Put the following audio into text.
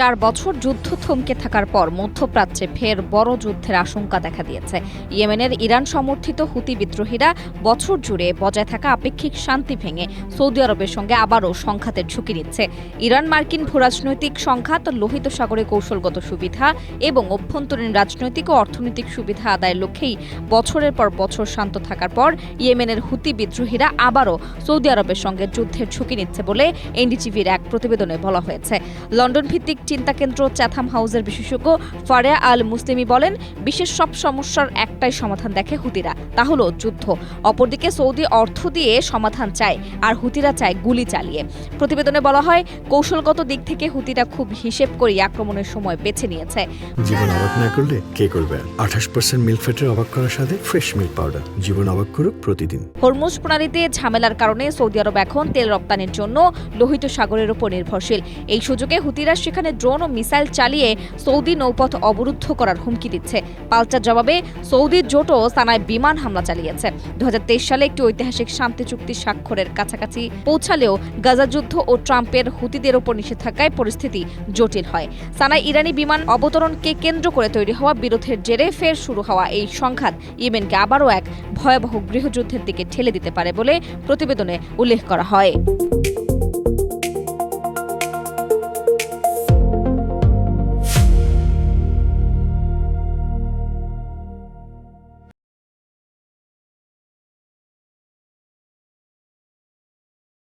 4 বছর যুদ্ধ থমকে থাকার পর মধ্যপ্রাচ্যে ফের বড় যুদ্ধের আশঙ্কা দেখা দিয়েছে। ইয়েমেনের ইরান সমর্থিত হুতি বিদ্রোহীরা বছর জুড়ে বজায় থাকা আপেক্ষিক শান্তি ভেঙে সৌদি আরবের সঙ্গে আবারও সংঘাতের ঝুঁকি নিচ্ছে। ইরান মার্কিন ভূরাজনৈতিক সংঘাত, লোহিত সাগরে কৌশলগত সুবিধা এবং অভ্যন্তরীণ রাজনৈতিক ও অর্থনৈতিক সুবিধা আদায়ের লক্ষ্যেই বছরের পর বছর শান্ত থাকার পর ইয়েমেনের হুতি বিদ্রোহীরা আবারও সৌদি আরবের সঙ্গে যুদ্ধের ঝুঁকি নিচ্ছে বলে এনডিটিভির এক প্রতিবেদনে বলা হয়েছে। লন্ডন ভিত্তিক চিন্তা কেন্দ্র চ্যাথাম হাউসের বিশেষজ্ঞ ফারেয়া আল মুসলিমি বলেন, বিশ্বের সব সমস্যার একটাই সমাধান দেখে হুতিরা, তা হলো যুদ্ধ। অপরদিকে সৌদি অর্থ দিয়ে সমাধান চায় আর হুতিরা চায় গুলি চালিয়ে। প্রতিবেদনে বলা হয়, কৌশলগত দিক থেকে হুতিরা খুব হিসেব করে আক্রমণের সময় বেছে নিয়েছে। জীবন অবাক না করলে কে করবে? 28% মিল্ক ফ্যাটের অবাক করার সাথে ফ্রেশ মিল্ক পাউডার। জীবন অবাক করুক প্রতিদিন। হরমুজ প্রণালীতে ঝামেলার কারণে সৌদি আরব এখন তেল রপ্তানির জন্য লোহিত সাগরের উপর নির্ভরশীল। এই সুযোগে হুতিরা সেখানে ড্রোন ও মিসাইল চালিয়ে সৌদি নৌপথ অবরুদ্ধ করার হুমকি দিচ্ছে। পাল্টা জবাবে সৌদির জোটও সানায় বিমান হামলা চালিয়েছে। 2023 সালে একটি ঐতিহাসিক শান্তি চুক্তি স্বাক্ষরের কাছাকাছি পৌঁছালেও গাজা যুদ্ধ ও ট্রাম্পের হুতিদের উপর নিষেধাজ্ঞায় পরিস্থিতি জটিল হয়। সানায় ইরানি বিমান অবতরণকে কেন্দ্র করে তৈরি হওয়া বিরোধের জেরে ফের শুরু হওয়া এই সংঘাত ইয়েমেনকে আবারও এক ভয়াবহ গৃহযুদ্ধের দিকে ঠেলে দিতে পারে বলে প্রতিবেদনে উল্লেখ করা হয়।